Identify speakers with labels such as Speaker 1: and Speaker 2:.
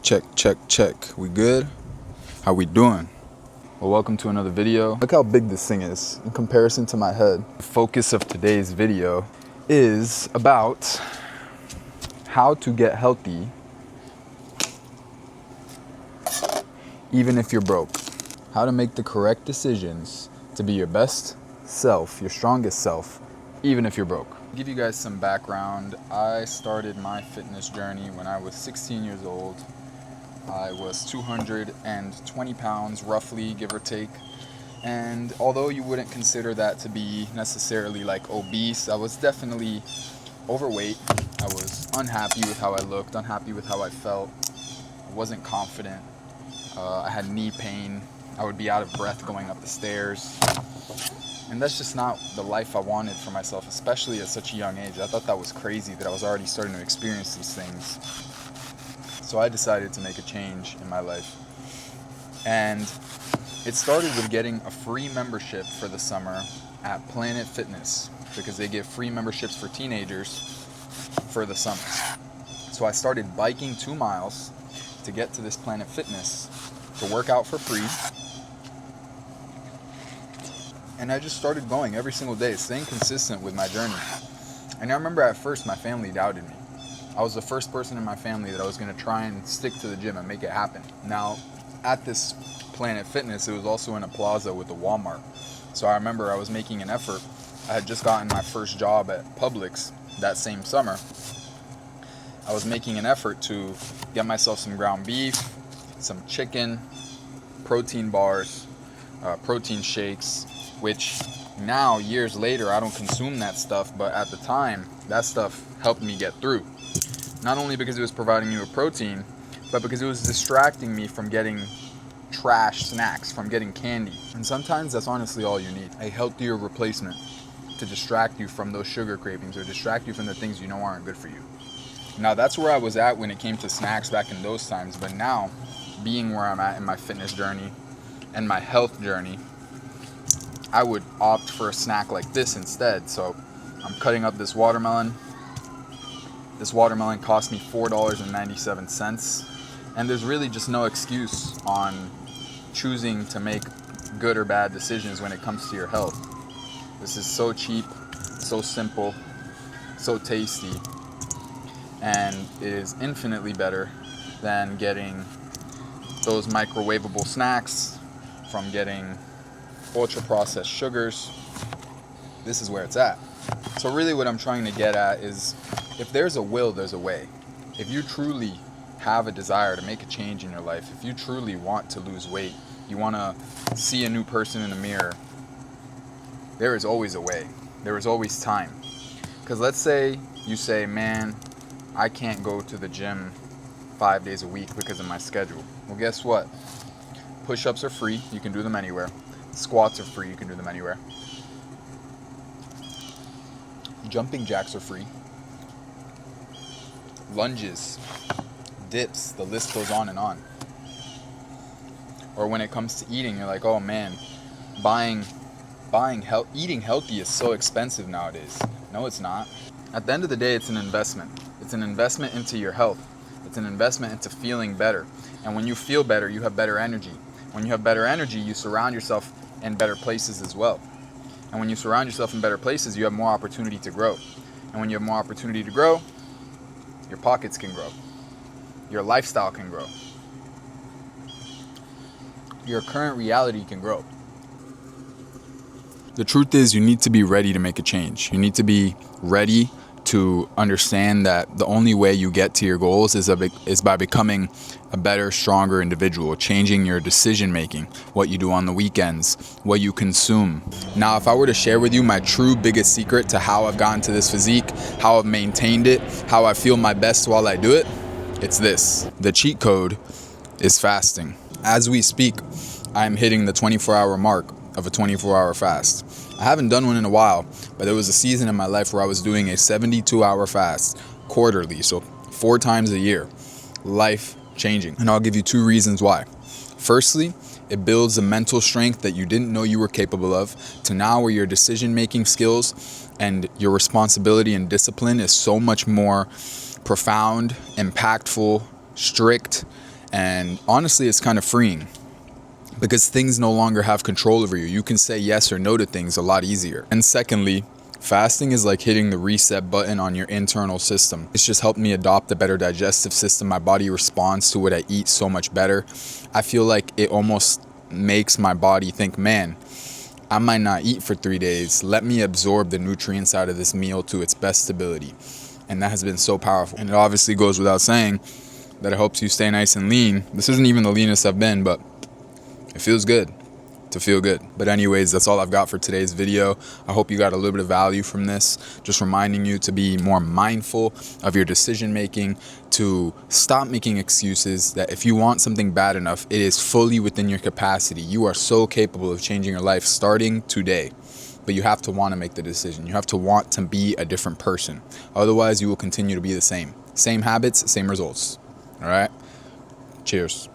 Speaker 1: Check. We good? How we doing? Well, welcome to another video. Look how big this thing is in comparison to my head. The focus of today's video is about how to get healthy even if you're broke. How to make the correct decisions to be your best self, your strongest self, even if you're broke. To give you guys some background, I started my fitness journey when I was 16 years old. I was 220 pounds, roughly, give or take. And although you wouldn't consider that to be necessarily like obese, I was definitely overweight. I was unhappy with how I looked, unhappy with how I felt. I wasn't confident. I had knee pain. I would be out of breath going up the stairs. And that's just not the life I wanted for myself, especially at such a young age. I thought that was crazy that I was already starting to experience these things. So I decided to make a change in my life. And it started with getting a free membership for the summer at Planet Fitness, because they give free memberships for teenagers for the summer. So I started biking 2 miles to get to this Planet Fitness to work out for free. And I just started going every single day, staying consistent with my journey. And I remember at first my family doubted me. I was the first person in my family that I was going to try and stick to the gym and make it happen. Now, at this Planet Fitness, it was also in a plaza with a Walmart. So I remember I was making an effort. I had just gotten my first job at Publix that same summer. I was making an effort to get myself some ground beef, some chicken, protein bars, protein shakes, which now, years later, I don't consume that stuff, but at the time, that stuff helped me get through. Not only because it was providing me with protein, but because it was distracting me from getting trash snacks, from getting candy. And sometimes that's honestly all you need, a healthier replacement to distract you from those sugar cravings or distract you from the things you know aren't good for you. Now, that's where I was at when it came to snacks back in those times, but now, being where I'm at in my fitness journey and my health journey, I would opt for a snack like this instead. So I'm cutting up this watermelon. This watermelon cost me $4.97. And there's really just no excuse on choosing to make good or bad decisions when it comes to your health. This is so cheap, so simple, so tasty, and it is infinitely better than getting those microwavable snacks, from getting ultra processed sugars. This is where it's at. So really what I'm trying to get at is, if there's a will, there's a way. If you truly have a desire to make a change in your life, if you truly want to lose weight, you want to see a new person in the mirror, there is always a way. There is always time. Because let's say you say, man, I can't go to the gym 5 days a week because of my schedule. Well, guess what? Push-ups are free. You can do them anywhere. Squats are free. You can do them anywhere. Jumping jacks are free. Lunges, dips, the list goes on and on. Or when it comes to eating, you're like, oh man, eating healthy is so expensive nowadays. No, it's not. At the end of the day, it's an investment. It's an investment into your health. It's an investment into feeling better. And when you feel better, you have better energy. When you have better energy, you surround yourself in better places as well. And when you surround yourself in better places, you have more opportunity to grow. And when you have more opportunity to grow, your pockets can grow. Your lifestyle can grow. Your current reality can grow. The truth is, you need to be ready to make a change. You need to be ready to understand that the only way you get to your goals is by becoming a better, stronger individual, changing your decision making, what you do on the weekends, what you consume. Now, if I were to share with you my true biggest secret to how I've gotten to this physique, how I've maintained it, how I feel my best while I do it, it's this. The cheat code is fasting. As we speak, I'm hitting the 24-hour mark of a 24-hour fast. I haven't done one in a while, but there was a season in my life where I was doing a 72-hour fast quarterly, so 4 times a year. Life changing. And I'll give you 2 reasons why. Firstly, it builds the mental strength that you didn't know you were capable of, to now where your decision-making skills and your responsibility and discipline is so much more profound, impactful, strict, And honestly, it's kind of freeing because things no longer have control over you. You can say yes or no to things a lot easier. And secondly, fasting is like hitting the reset button on your internal system. It's just helped me adopt a better digestive system. My body responds to what I eat so much better. I feel like it almost makes my body think, man, I might not eat for 3 days. Let me absorb the nutrients out of this meal to its best ability. And that has been so powerful. And it obviously goes without saying that it helps you stay nice and lean. This isn't even the leanest I've been, but it feels good to feel good. But anyways, that's all I've got for today's video. I hope you got a little bit of value from this. Just reminding you to be more mindful of your decision making, to stop making excuses, that if you want something bad enough, it is fully within your capacity. You are so capable of changing your life starting today. But you have to want to make the decision. You have to want to be a different person. Otherwise, you will continue to be the same. Same habits, same results. All right? Cheers.